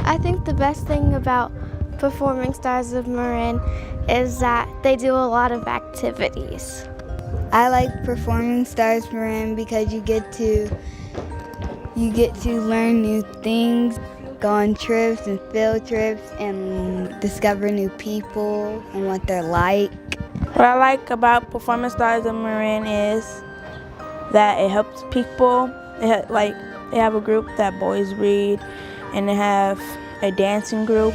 I think the best thing about Performing Stars of Marin is that they do a lot of activities. I like Performing Stars Marin because you get to learn new things, go on trips and field trips and discover new people and what they're like. What I like about Performing Stars of Marin is that it helps people. They have a group that boys read, and they have a dancing group.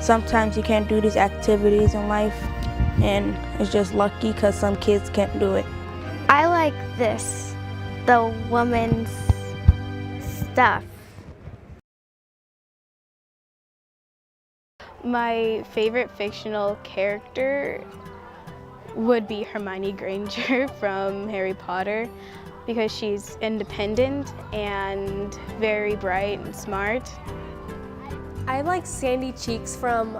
Sometimes you can't do these activities in life, and it's just lucky because some kids can't do it. I like the women's stuff. My favorite fictional character would be Hermione Granger from Harry Potter because she's independent and very bright and smart. I like Sandy Cheeks from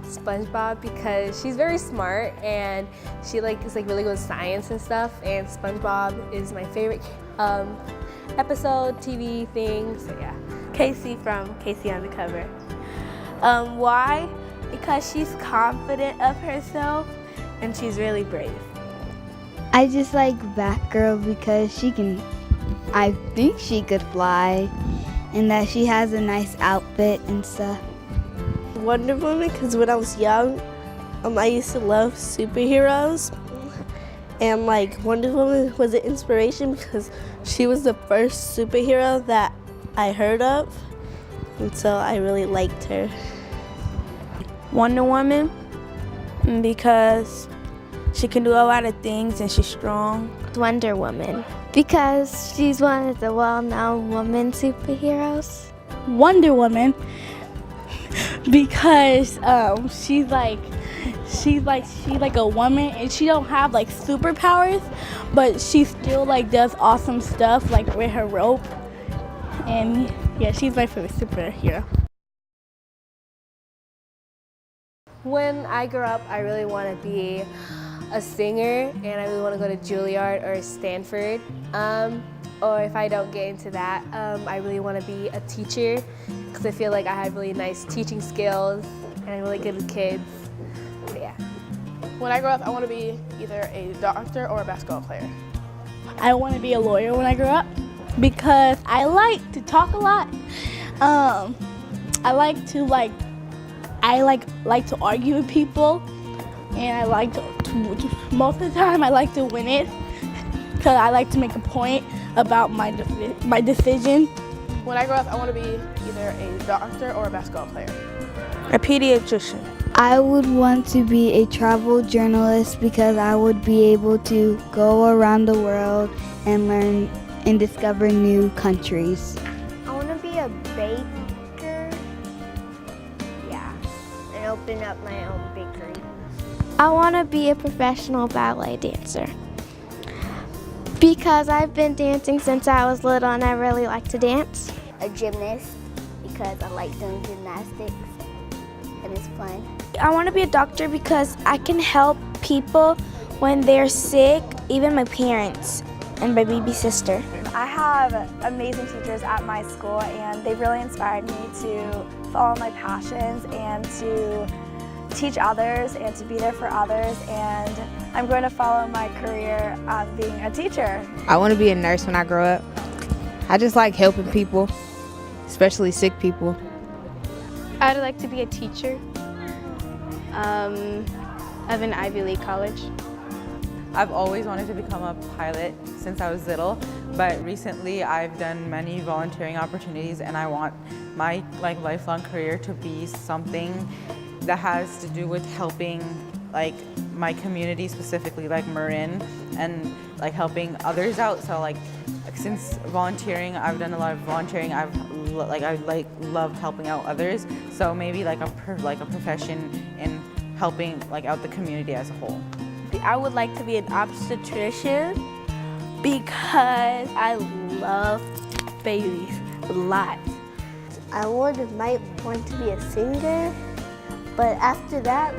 SpongeBob because she's very smart and she is really good with science and stuff, and SpongeBob is my favorite episode, TV thing, so yeah. Casey from Casey Undercover. Why? Because she's confident of herself and she's really brave. I just like Batgirl because I think she could fly and that she has a nice outfit and stuff. Wonder Woman, because when I was young, I used to love superheroes. And Wonder Woman was an inspiration because she was the first superhero that I heard of. And so I really liked her. Wonder Woman because she can do a lot of things and she's strong. Wonder Woman because she's one of the well-known women superheroes. Wonder Woman because she's like a woman and she don't have superpowers, but she still does awesome stuff with her rope. And yeah, she's my favorite superhero. When I grow up, I really want to be a singer, and I really want to go to Juilliard or Stanford. Or if I don't get into that, I really want to be a teacher because I feel like I have really nice teaching skills and I'm really good with kids. So yeah. When I grow up, I want to be either a doctor or a basketball player. I want to be a lawyer when I grow up because I like to talk a lot. I like to argue with people, and I like to most of the time I like to win it because I like to make a point about my decision. When I grow up, I want to be either a doctor or a basketball player. A pediatrician. I would want to be a travel journalist because I would be able to go around the world and learn and discover new countries. I want to be a baker. Yeah, and open up my own bakery. I want to be a professional ballet dancer because I've been dancing since I was little and I really like to dance. A gymnast because I like doing gymnastics and it's fun. I want to be a doctor because I can help people when they're sick, even my parents and my baby sister. I have amazing teachers at my school and they've really inspired me to follow my passions and to teach others and to be there for others, and I'm going to follow my career of being a teacher. I want to be a nurse when I grow up. I just like helping people, especially sick people. I'd like to be a teacher of an Ivy League college. I've always wanted to become a pilot since I was little, but recently I've done many volunteering opportunities and I want my lifelong career to be something that has to do with helping my community, specifically Marin, and helping others out. So since volunteering, I've done a lot of volunteering. I love helping out others. So maybe a profession in helping out the community as a whole. I would like to be an obstetrician because I love babies a lot. I might want to be a singer, but after that,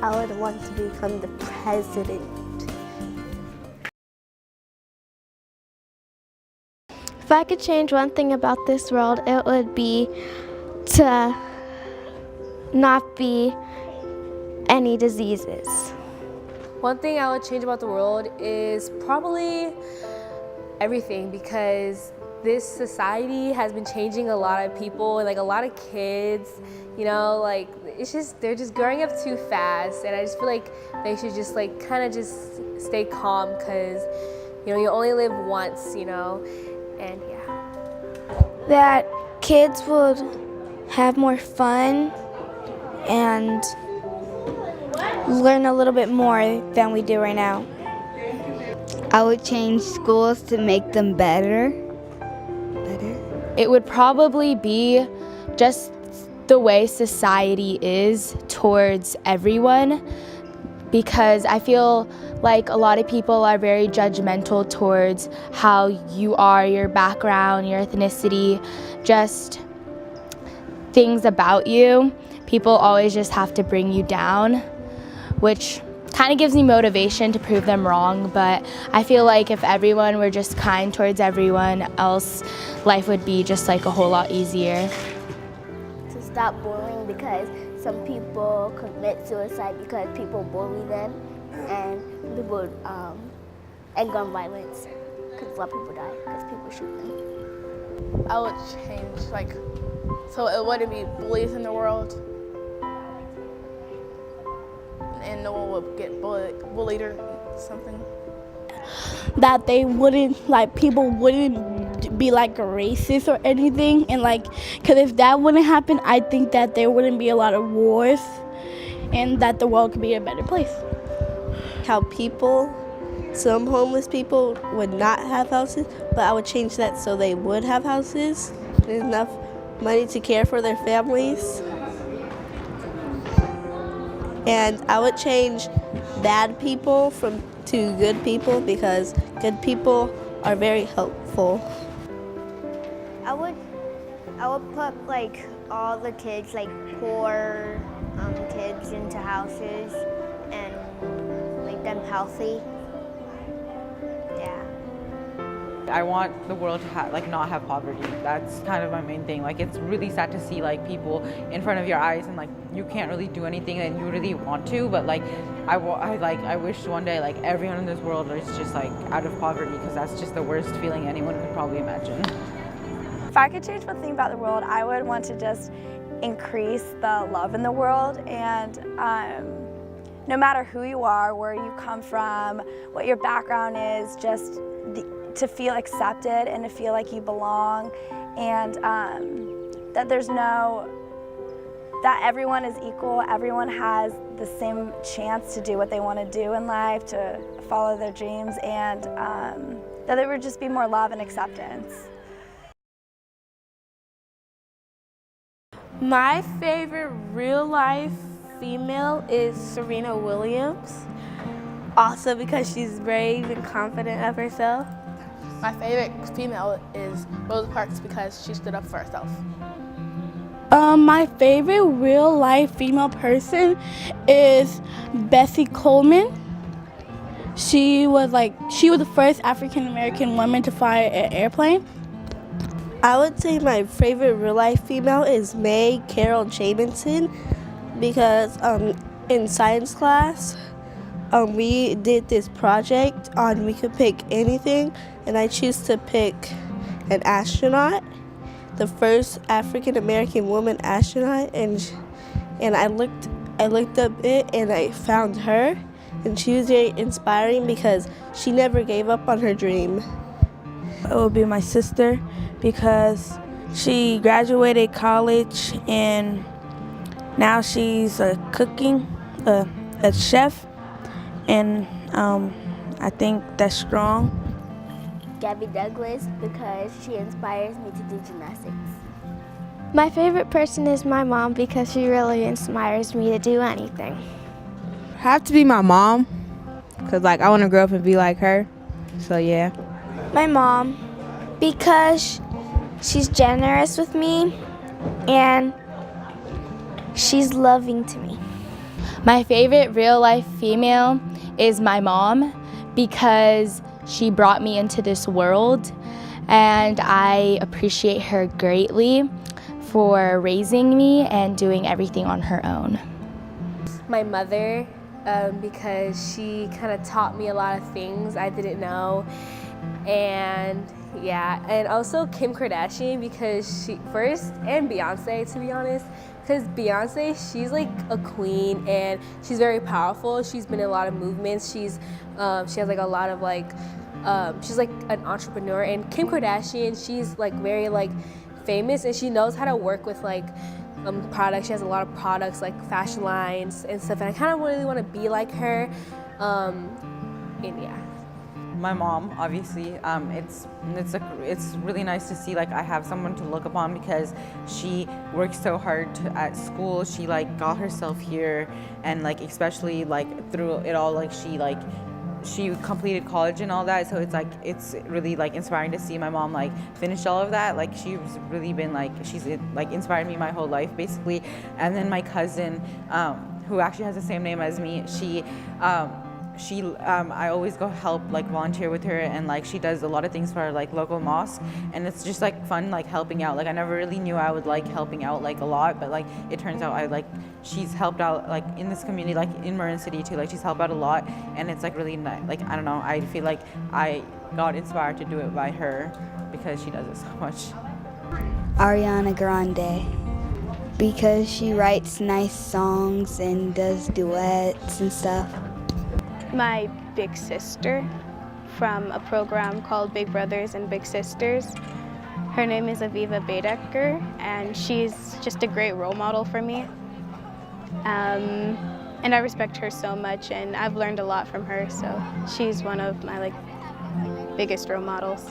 I would want to become the president. If I could change one thing about this world, it would be to not be any diseases. One thing I would change about the world is probably everything, because this society has been changing a lot of people and like a lot of kids, you know, like they're just growing up too fast, and I just feel like they should just like kind of just stay calm, because you know you only live once, you know, and yeah. That kids would have more fun and learn a little bit more than we do right now. I would change schools to make them better. It would probably be just the way society is towards everyone, because I feel like a lot of people are very judgmental towards how you are, your background, your ethnicity, just things about you. People always just have to bring you down, which kind of gives me motivation to prove them wrong, but I feel like if everyone were just kind towards everyone else, life would be just like a whole lot easier. To stop bullying, because some people commit suicide because people bully them, and people and gun violence, because a lot of people die because people shoot them. I would change, like, so it wouldn't be bullies in the world, and no one would get bullied or something. That they wouldn't, like, people wouldn't be like racist or anything, and like, because if that wouldn't happen, I think that there wouldn't be a lot of wars, and that the world could be a better place. How some homeless people would not have houses, but I would change that so they would have houses, and enough money to care for their families. And I would change bad people to good people, because good people are very helpful. I would put like all the kids, like poor kids, into houses and make them healthy. Yeah. I want the world to not have poverty. That's kind of my main thing. Like, it's really sad to see like people in front of your eyes, and like you can't really do anything and you really want to, but like I wish one day like everyone in this world is just like out of poverty, because that's just the worst feeling anyone could probably imagine. If I could change one thing about the world, I would want to just increase the love in the world, and no matter who you are, where you come from, what your background is, just to feel accepted and to feel like you belong, and that that everyone is equal, everyone has the same chance to do what they want to do in life, to follow their dreams, and that there would just be more love and acceptance. My favorite real-life female is Serena Williams, also because she's brave and confident of herself. My favorite female is Rosa Parks, because she stood up for herself. My favorite real-life female person is Bessie Coleman. She was the first African-American woman to fly an airplane. I would say my favorite real-life female is May Carol Jamison, because in science class, we did this project on we could pick anything, and I choose to pick an astronaut, the first African-American woman astronaut, and I looked up it and I found her, and she was very inspiring because she never gave up on her dream. It would be my sister, because she graduated college and now she's a chef, and I think that's strong. Gabby Douglas, because she inspires me to do gymnastics. My favorite person is my mom, because she really inspires me to do anything. Have to be my mom, because like I want to grow up and be like her, so yeah. My mom, because she's generous with me and she's loving to me. My favorite real-life female is my mom, because she brought me into this world, and I appreciate her greatly for raising me and doing everything on her own. My mother, because she kind of taught me a lot of things I didn't know. And yeah, and also Kim Kardashian, because she first, and Beyonce, to be honest, because Beyonce, she's like a queen and she's very powerful. She's been in a lot of movements. She has like a lot of like, she's like an entrepreneur. And Kim Kardashian, she's like very like famous, and she knows how to work with like products. She has a lot of products like fashion lines and stuff. And I kind of really want to be like her. And yeah. My mom, obviously, it's really nice to see like I have someone to look upon, because she works so hard at school. She like got herself here, and like especially like through it all, like she completed college and all that. So it's really like inspiring to see my mom like finish all of that. Like she's really been like, she's like inspired me my whole life basically. And then my cousin, who actually has the same name as me, I always go help like volunteer with her, and like she does a lot of things for our like local mosque, and it's just like fun like helping out. Like I never really knew I would like helping out like a lot, but like it turns out she's helped out like in this community, like in Marin City too. Like she's helped out a lot, and it's like really nice. Like I don't know, I feel like I got inspired to do it by her because she does it so much. Ariana Grande, because she writes nice songs and does duets and stuff. My big sister from a program called Big Brothers and Big Sisters. Her name is Aviva Baedeker, and she's just a great role model for me. And I respect her so much, and I've learned a lot from her, so she's one of my like biggest role models.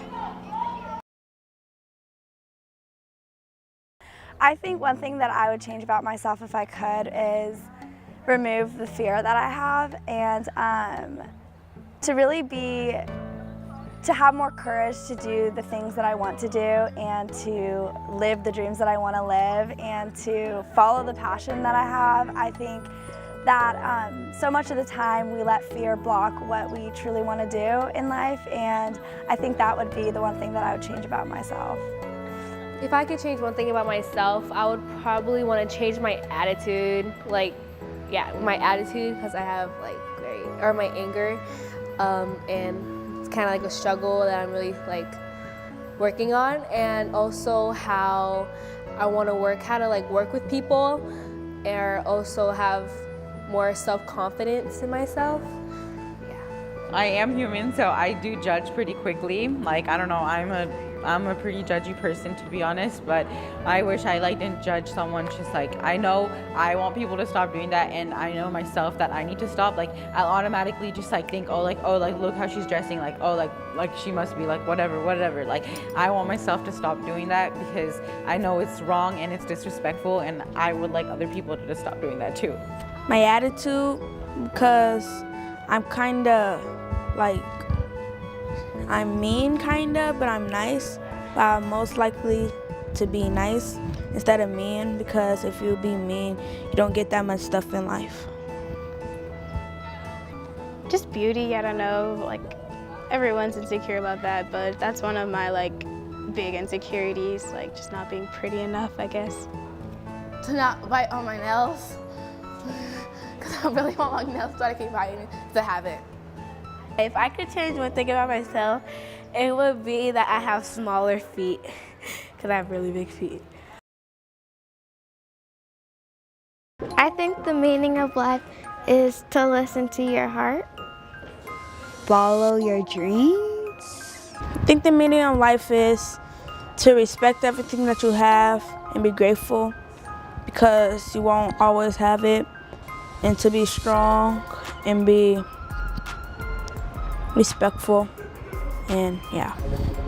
I think one thing that I would change about myself if I could is remove the fear that I have, and to have more courage to do the things that I want to do, and to live the dreams that I want to live, and to follow the passion that I have. I think that so much of the time we let fear block what we truly want to do in life, and I think that would be the one thing that I would change about myself. If I could change one thing about myself, I would probably want to change my attitude. My attitude, because I have my anger, and it's kind of like a struggle that I'm really like working on, and also how I want to work with people, and also have more self-confidence in myself. I am human, so I do judge pretty quickly. Like, I don't know, I'm a pretty judgy person, to be honest, but I wish I didn't judge someone. Just like, I know I want people to stop doing that, and I know myself that I need to stop. Like, I'll automatically just think, look how she's dressing, like she must be like whatever. Like, I want myself to stop doing that, because I know it's wrong and it's disrespectful, and I would like other people to just stop doing that too. My attitude, because I'm kinda I'm mean kinda, but I'm nice. But I'm most likely to be nice instead of mean, because if you be mean, you don't get that much stuff in life. Just beauty, I don't know, like everyone's insecure about that, but that's one of my big insecurities, like just not being pretty enough, I guess. To not bite on my nails, because I really want long nails, so I keep biting to have it. If I could change one thing about myself, it would be that I have smaller feet, because I have really big feet. I think the meaning of life is to listen to your heart. Follow your dreams. I think the meaning of life is to respect everything that you have and be grateful, because you won't always have it, and to be strong and be respectful, and yeah.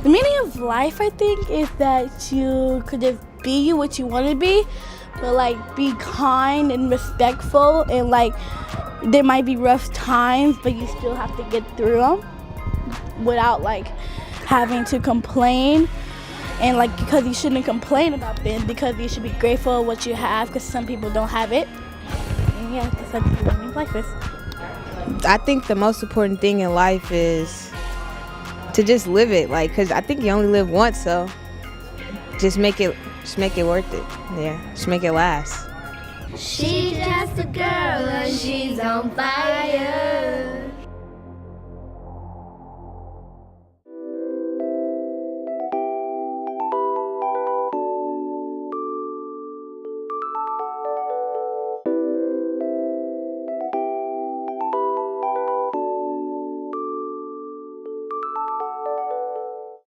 The meaning of life, I think, is that you could just be what you want to be, but be kind and respectful, and there might be rough times, but you still have to get through them without having to complain. And because you shouldn't complain about things, because you should be grateful for what you have, because some people don't have it. And yeah, that's what the meaning of life is. I think the most important thing in life is to just live it, because I think you only live once, so just make it Just make it worth it. Yeah, just make it last. She's just a girl and she's on fire.